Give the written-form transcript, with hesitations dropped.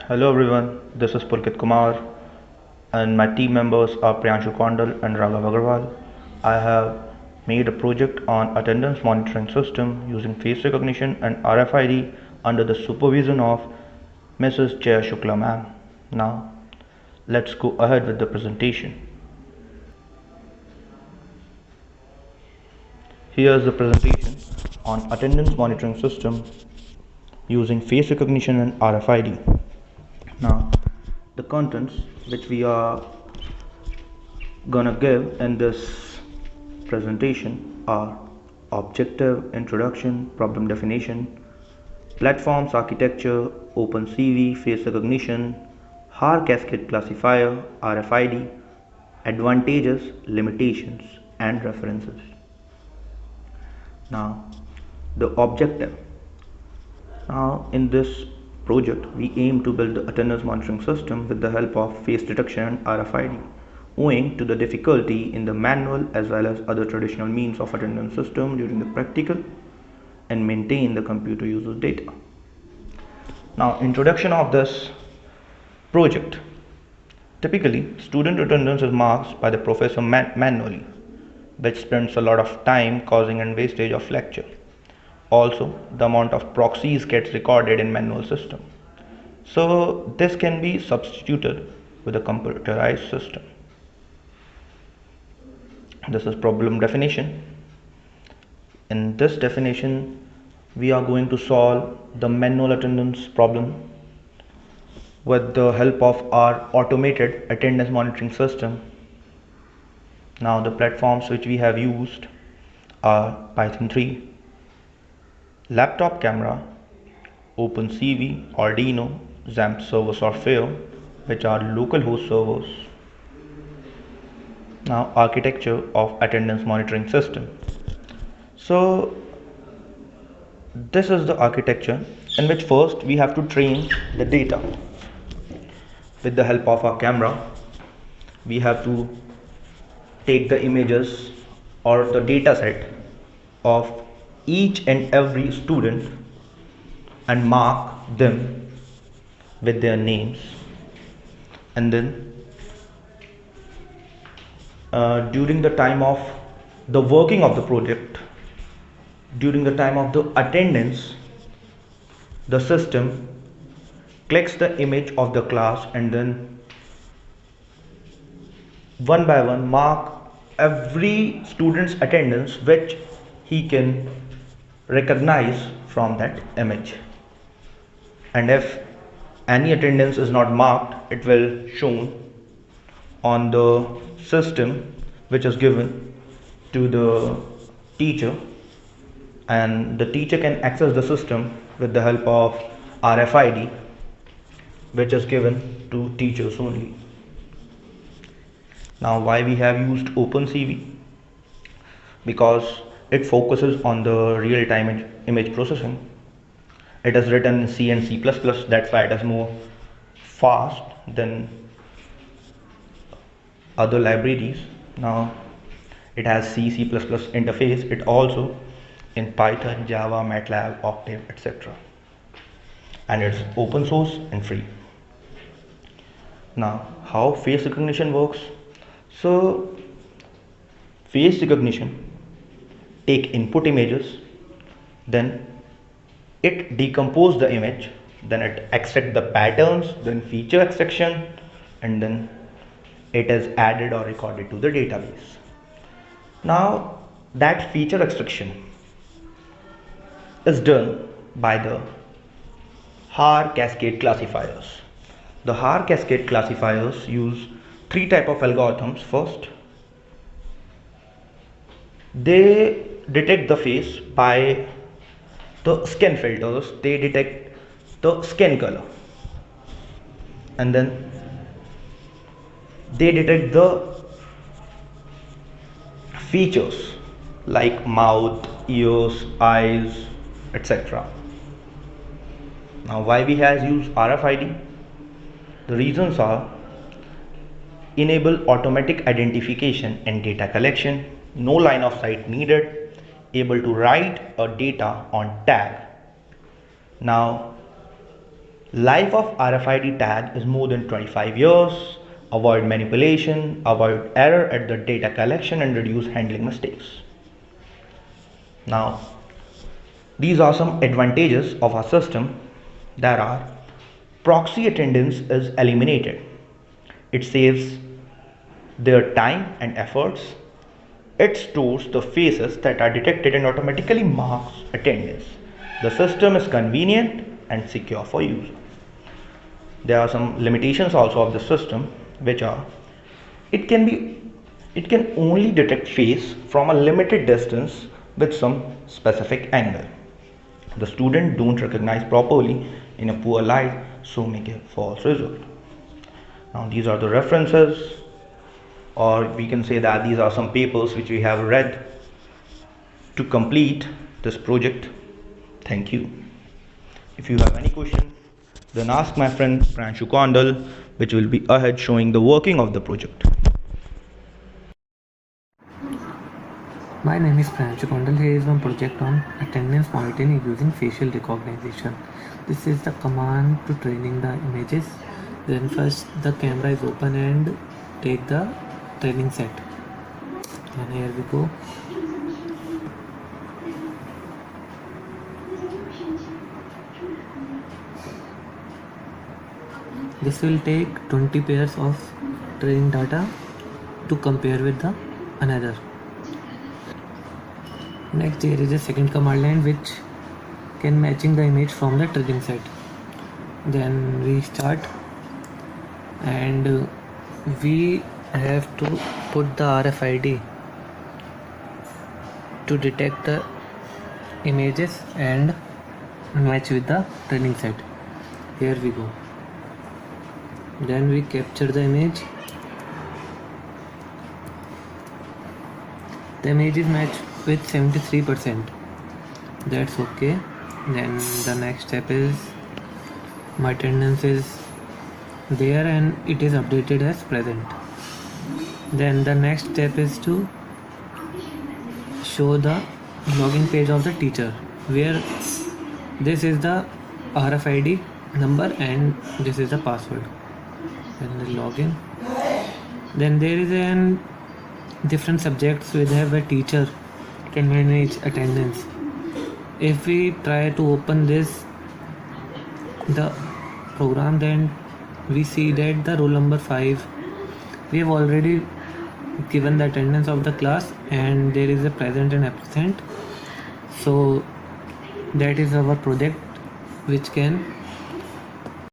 Hello everyone, this is Pulkit Kumar and my team members are Priyanshu Kondal and Raghav Agarwal. I have made a project on attendance monitoring system using face recognition and RFID under the supervision of Mrs. Jaya Shukla ma'am. Now, let's go ahead with the presentation. Here is the presentation on attendance monitoring system using face recognition and RFID. Now, the contents which we are gonna give in this presentation are objective, introduction, problem definition, platforms architecture, OpenCV, face recognition, HAR cascade classifier, RFID, advantages, limitations, and references. Now, the objective. Now, in this project, we aim to build the attendance monitoring system with the help of face detection and RFID, owing to the difficulty in the manual as well as other traditional means of attendance system during the practical and maintain the computer user's data. Now, introduction of this project. Typically, student attendance is marked by the professor manually, which spends a lot of time causing and wastage of lecture. Also, the amount of proxies gets recorded in manual system. So this can be substituted with a computerized system. This is problem definition. In this definition, we are going to solve the manual attendance problem with the help of our automated attendance monitoring system. Now the platforms which we have used are Python 3, laptop camera, OpenCV, Arduino, XAMPP server software, which are local host servers. Now architecture of attendance monitoring system. So this is the architecture in which first we have to train the data. With the help of our camera, we have to take the images or the data set of each and every student and mark them with their names, and then during the time of the working of the project, during the time of the attendance, the system collects the image of the class and then one by one mark every student's attendance which he can recognize from that image. And if any attendance is not marked, it will shown on the system which is given to the teacher, and the teacher can access the system with the help of RFID, which is given to teachers only. Now, why we have used OpenCV? Because it focuses on the real-time image processing. It is written in C and C++, that's why it is more fast than other libraries. Now it has C++ interface. It also in Python, Java, MATLAB, Octave, etc. And it's open source and free. Now, how face recognition works? So face recognition take input images, then it decompose the image, then it extract the patterns, then feature extraction, and then it is added or recorded to the database. Now that feature extraction is done by the HAR cascade classifiers. The HAR cascade classifiers use three type of algorithms. First, they detect the face by the skin filters. They detect the skin color, and then they detect the features like mouth, ears, eyes, etc. Now, why we have used RFID? The reasons are enable automatic identification and data collection, no line of sight needed, able to write a data on tag. Now Life of RFID tag is more than 25 years. Avoid manipulation, avoid error at the data collection and reduce handling mistakes. Now, these are some advantages of our system. There are proxy attendance is eliminated. It saves their time and efforts. It stores the faces that are detected and automatically marks attendance. The system is convenient and secure for use. There are some limitations also of the system, which are it can only detect face from a limited distance with some specific angle. The student don't recognize properly in a poor light, so make a false result. Now these are the references, or we can say that these are some papers which we have read to complete this project. Thank you. If you have any question, then ask my friend Pranshu Kondal, which will be ahead showing the working of the project. My name is Pranshu Kondal. Here is one project on attendance monitoring using facial recognition. This is the command to training the images. Then first the camera is open and take the training set. And here we go. This will take 20 pairs of training data to compare with the another. Next, there is a second command line which can matching the image from the training set. Then we start and we have to put the RFID to detect the images and match with the training set. Here we go. Then we capture the image. The image is matched with 73%. That's okay. Then the next step is my attendance is there and it is updated as present. Then the next step is to show the login page of the teacher, where this is the RFID number and this is the password. Then the login. Then there is an different subjects where they have a teacher can manage attendance. If we try to open the program, then we see that the roll number 5 we have already given the attendance of the class and there is a present and absent. So that is our project which can